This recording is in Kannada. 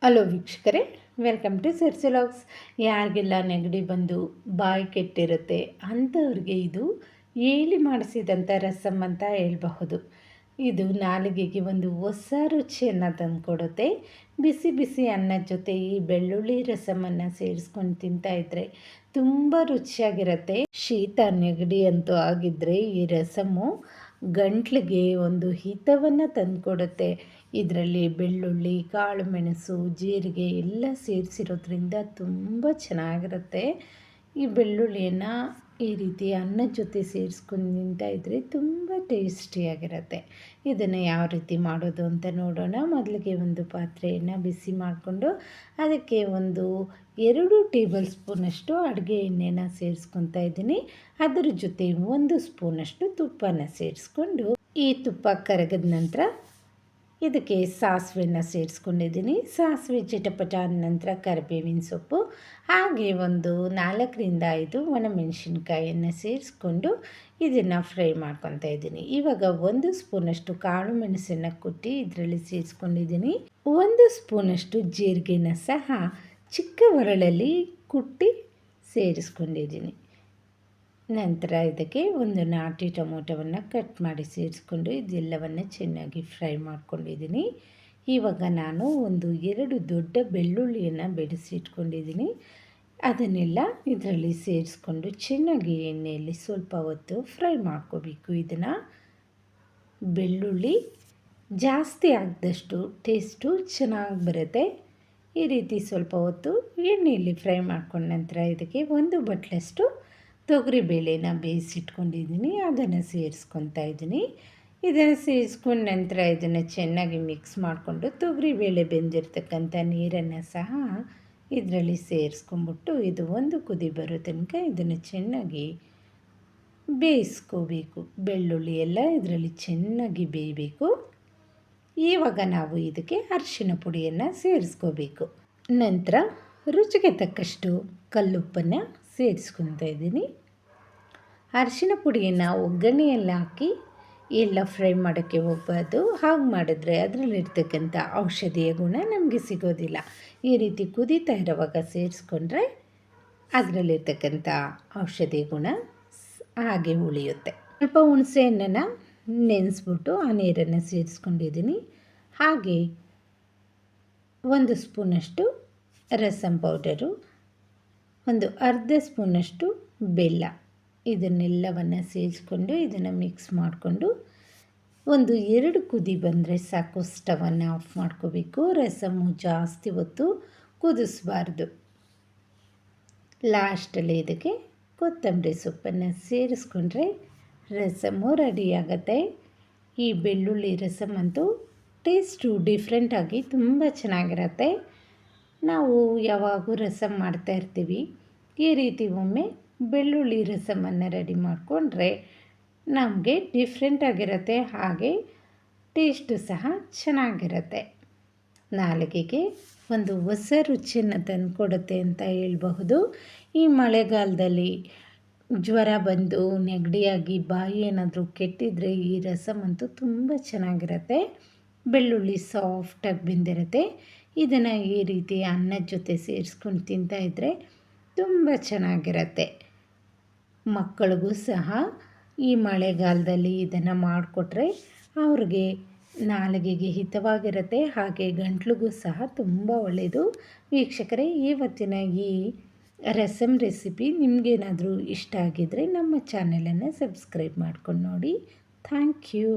ಹಲೋ ವೀಕ್ಷಕರೇ, ವೆಲ್ಕಮ್ ಟು ಸರ್ಸಿಲಾಗ್ಸ್. ಯಾರಿಗೆಲ್ಲ ನೆಗಡಿ ಬಂದು ಬಾಯಿ ಕೆಟ್ಟಿರುತ್ತೆ ಅಂಥವ್ರಿಗೆ ಇದು ಏಳಿ ಮಾಡಿಸಿದಂಥ ರಸಮ್ ಅಂತ ಹೇಳ್ಬಹುದು. ಇದು ನಾಲಿಗೆಗೆ ಒಂದು ಹೊಸ ರುಚಿಯನ್ನು ತಂದುಕೊಡುತ್ತೆ. ಬಿಸಿ ಬಿಸಿ ಅನ್ನದ ಜೊತೆ ಈ ಬೆಳ್ಳುಳ್ಳಿ ರಸಮನ್ನು ಸೇರಿಸ್ಕೊಂಡು ತಿಂತಾಯಿದ್ರೆ ತುಂಬ ರುಚಿಯಾಗಿರುತ್ತೆ. ಶೀತ ನೆಗಡಿ ಅಂತೂ ಆಗಿದ್ದರೆ ಈ ರಸಮು ಗಂಟ್ಲಿಗೆ ಒಂದು ಹಿತವನ್ನು ತಂದುಕೊಡುತ್ತೆ. ಇದರಲ್ಲಿ ಬೆಳ್ಳುಳ್ಳಿ, ಕಾಳು ಮೆಣಸು, ಜೀರಿಗೆ ಎಲ್ಲ ಸೇರಿಸಿರೋದ್ರಿಂದ ತುಂಬ ಚೆನ್ನಾಗಿರುತ್ತೆ. ಈ ಬೆಳ್ಳುಳ್ಳಿಯನ್ನು ಈ ರೀತಿ ಅನ್ನದ ಜೊತೆ ಸೇರಿಸ್ಕೊಂಡು ತಿಂತಾಯಿದ್ರೆ ತುಂಬ ಟೇಸ್ಟಿಯಾಗಿರುತ್ತೆ. ಇದನ್ನು ಯಾವ ರೀತಿ ಮಾಡೋದು ಅಂತ ನೋಡೋಣ. ಮೊದಲಿಗೆ ಒಂದು ಪಾತ್ರೆಯನ್ನು ಬಿಸಿ ಮಾಡಿಕೊಂಡು ಅದಕ್ಕೆ ಒಂದು 2 ಟೇಬಲ್ ಸ್ಪೂನಷ್ಟು ಅಡುಗೆ ಎಣ್ಣೆನ ಸೇರಿಸ್ಕೊತಾ ಇದ್ದೀನಿ. ಅದರ ಜೊತೆ 1 ಸ್ಪೂನಷ್ಟು ತುಪ್ಪನ ಸೇರಿಸ್ಕೊಂಡು ಈ ತುಪ್ಪ ಕರಗಿದ ನಂತರ ಇದಕ್ಕೆ ಸಾಸಿವೆನ ಸೇರಿಸ್ಕೊಂಡಿದ್ದೀನಿ. ಸಾಸಿವೆ ಚಿಟಪಟ ಆದ ನಂತರ ಕರಿಬೇವಿನ ಸೊಪ್ಪು, ಹಾಗೆ ಒಂದು 4ರಿಂದ 5 ಒಣಮೆಣಸಿನ್ಕಾಯನ್ನು ಸೇರಿಸ್ಕೊಂಡು ಇದನ್ನು ಫ್ರೈ ಮಾಡ್ಕೊತಾ ಇದ್ದೀನಿ. ಇವಾಗ 1 ಸ್ಪೂನಷ್ಟು ಕಾಳು ಮೆಣಸನ್ನು ಕುಟ್ಟಿ ಇದರಲ್ಲಿ ಸೇರಿಸ್ಕೊಂಡಿದ್ದೀನಿ. 1 ಸ್ಪೂನಷ್ಟು ಜೀರಿಗೆನ ಸಹ ಚಿಕ್ಕ ಒರಳಲ್ಲಿ ಕುಟ್ಟಿ ಸೇರಿಸ್ಕೊಂಡಿದ್ದೀನಿ. ನಂತರ ಇದಕ್ಕೆ ಒಂದು ನಾಟಿ ಟೊಮೊಟೊವನ್ನು ಕಟ್ ಮಾಡಿ ಸೇರಿಸ್ಕೊಂಡು ಇದೆಲ್ಲವನ್ನು ಚೆನ್ನಾಗಿ ಫ್ರೈ ಮಾಡ್ಕೊಂಡಿದ್ದೀನಿ. ಇವಾಗ ನಾನು ಒಂದು 2 ದೊಡ್ಡ ಬೆಳ್ಳುಳ್ಳಿಯನ್ನು ಬೆಳೆಸಿ ಇಟ್ಕೊಂಡಿದ್ದೀನಿ. ಅದನ್ನೆಲ್ಲ ಇದರಲ್ಲಿ ಸೇರಿಸ್ಕೊಂಡು ಚೆನ್ನಾಗಿ ಎಣ್ಣೆಯಲ್ಲಿ ಸ್ವಲ್ಪ ಹೊತ್ತು ಫ್ರೈ ಮಾಡ್ಕೋಬೇಕು. ಇದನ್ನು ಬೆಳ್ಳುಳ್ಳಿ ಜಾಸ್ತಿ ಆಗಿದಷ್ಟು ಟೇಸ್ಟು ಚೆನ್ನಾಗಿ ಬರುತ್ತೆ. ಈ ರೀತಿ ಸ್ವಲ್ಪ ಹೊತ್ತು ಎಣ್ಣೆಯಲ್ಲಿ ಫ್ರೈ ಮಾಡ್ಕೊಂಡ ನಂತರ ಇದಕ್ಕೆ 1 ಬಟ್ಲಷ್ಟು ತೊಗರಿಬೇಳೆನ ಬೇಯಿಸಿಟ್ಕೊಂಡಿದ್ದೀನಿ. ಅದನ್ನು ಸೇರಿಸ್ಕೊತಾ ಇದ್ದೀನಿ. ಇದನ್ನು ಸೇರಿಸ್ಕೊಂಡ ನಂತರ ಇದನ್ನು ಚೆನ್ನಾಗಿ ಮಿಕ್ಸ್ ಮಾಡಿಕೊಂಡು ತೊಗರಿಬೇಳೆ ಬೆಂದಿರ್ತಕ್ಕಂಥ ನೀರನ್ನು ಸಹ ಇದರಲ್ಲಿ ಸೇರಿಸ್ಕೊಂಬಿಟ್ಟು ಇದು ಒಂದು ಕುದಿ ಬರೋ ತನಕ ಇದನ್ನು ಚೆನ್ನಾಗಿ ಬೇಯಿಸ್ಕೋಬೇಕು. ಬೆಳ್ಳುಳ್ಳಿ ಎಲ್ಲ ಇದರಲ್ಲಿ ಚೆನ್ನಾಗಿ ಬೇಯಬೇಕು. ಇವಾಗ ನಾವು ಇದಕ್ಕೆ ಅರಿಶಿನ ಪುಡಿಯನ್ನು ಸೇರಿಸ್ಕೋಬೇಕು. ನಂತರ ರುಚಿಗೆ ತಕ್ಕಷ್ಟು ಕಲ್ಲುಪ್ಪನ್ನು ಸೇರಿಸ್ಕೊತಾ ಇದ್ದೀನಿ. ಅರಿಶಿನ ಪುಡಿಯನ್ನು ಒಗ್ಗರಣೆಯಲ್ಲಿ ಹಾಕಿ ಎಲ್ಲ ಫ್ರೈ ಮಾಡೋಕ್ಕೆ ಹೋಗಬಾರ್ದು. ಹಾಗೆ ಮಾಡಿದ್ರೆ ಅದರಲ್ಲಿರ್ತಕ್ಕಂಥ ಔಷಧಿಯ ಗುಣ ನಮಗೆ ಸಿಗೋದಿಲ್ಲ. ಈ ರೀತಿ ಕುದೀತಾ ಇರೋವಾಗ ಸೇರಿಸ್ಕೊಂಡ್ರೆ ಅದರಲ್ಲಿರ್ತಕ್ಕಂಥ ಔಷಧಿ ಗುಣ ಹಾಗೆ ಉಳಿಯುತ್ತೆ. ಸ್ವಲ್ಪ ಹುಣಸೆ ಹಣ್ಣನ್ನು ನೆನೆಸ್ಬಿಟ್ಟು ಆ ನೀರನ್ನು ಸೇರಿಸ್ಕೊಂಡಿದ್ದೀನಿ. ಹಾಗೆ 1 ಸ್ಪೂನಷ್ಟು ರಸಮ್ ಪೌಡರು, ಒಂದು ಅರ್ಧ ಸ್ಪೂನಷ್ಟು ಬೆಲ್ಲ, ಇದನ್ನೆಲ್ಲವನ್ನು ಸೇರಿಸ್ಕೊಂಡು ಇದನ್ನು ಮಿಕ್ಸ್ ಮಾಡಿಕೊಂಡು ಒಂದು 2 ಕುದಿ ಬಂದರೆ ಸಾಕು. ಸ್ಟವನ್ನು ಆಫ್ ಮಾಡ್ಕೋಬೇಕು. ರಸಮ್ಮು ಜಾಸ್ತಿ ಹೊತ್ತು ಕುದಿಸ್ಬಾರ್ದು. ಲಾಸ್ಟಲ್ಲಿ ಇದಕ್ಕೆ ಕೊತ್ತಂಬರಿ ಸೊಪ್ಪನ್ನು ಸೇರಿಸ್ಕೊಂಡ್ರೆ ರಸಮ್ಮು ರೆಡಿಯಾಗತ್ತೆ. ಈ ಬೆಳ್ಳುಳ್ಳಿ ರಸಮ್ ಅಂತೂ ಟೇಸ್ಟು ಡಿಫ್ರೆಂಟಾಗಿ ತುಂಬ ಚೆನ್ನಾಗಿರುತ್ತೆ. ನಾವು ಯಾವಾಗೂ ರಸಮ್ ಮಾಡ್ತಾಯಿರ್ತೀವಿ. ಈ ರೀತಿ ಒಮ್ಮೆ ಬೆಳ್ಳುಳ್ಳಿ ರಸಮನ್ನು ರೆಡಿ ಮಾಡಿಕೊಂಡ್ರೆ ನಮಗೆ ಡಿಫ್ರೆಂಟಾಗಿರುತ್ತೆ. ಹಾಗೆ ಟೇಸ್ಟು ಸಹ ಚೆನ್ನಾಗಿರುತ್ತೆ. ನಾಲಿಗೆಗೆ ಒಂದು ಹೊಸ ರುಚಿಯನ್ನು ತಂದುಕೊಡುತ್ತೆ ಅಂತ ಹೇಳಬಹುದು. ಈ ಮಳೆಗಾಲದಲ್ಲಿ ಜ್ವರ ಬಂದು ನೆಗಡಿಯಾಗಿ ಬಾಯಿ ಏನಾದರೂ ಕೆಟ್ಟಿದ್ರೆ ಈ ರಸಮ್ ಅಂತೂ ತುಂಬ ಚೆನ್ನಾಗಿರುತ್ತೆ. ಬೆಳ್ಳುಳ್ಳಿ ಸಾಫ್ಟಾಗಿ ಬೆಂದಿರುತ್ತೆ. ಇದನ್ನು ಈ ರೀತಿ ಅನ್ನದ ಜೊತೆ ಸೇರಿಸ್ಕೊಂಡು ತಿಂತಾಯಿದ್ರೆ ತುಂಬ ಚೆನ್ನಾಗಿರುತ್ತೆ. ಮಕ್ಕಳಿಗೂ ಸಹ ಈ ಮಳೆಗಾಲದಲ್ಲಿ ಇದನ್ನು ಮಾಡಿಕೊಟ್ರೆ ಅವ್ರಿಗೆ ನಾಲಿಗೆಗೆ ಹಿತವಾಗಿರುತ್ತೆ. ಹಾಗೆ ಗಂಟ್ಲಿಗೂ ಸಹ ತುಂಬ ಒಳ್ಳೆಯದು. ವೀಕ್ಷಕರೇ, ಇವತ್ತಿನ ಈ ರಸಮ್ ರೆಸಿಪಿ ನಿಮಗೇನಾದರೂ ಇಷ್ಟ ಆಗಿದ್ದರೆ ನಮ್ಮ ಚಾನಲನ್ನು ಸಬ್ಸ್ಕ್ರೈಬ್ ಮಾಡ್ಕೊಂಡು ನೋಡಿ. Thank you.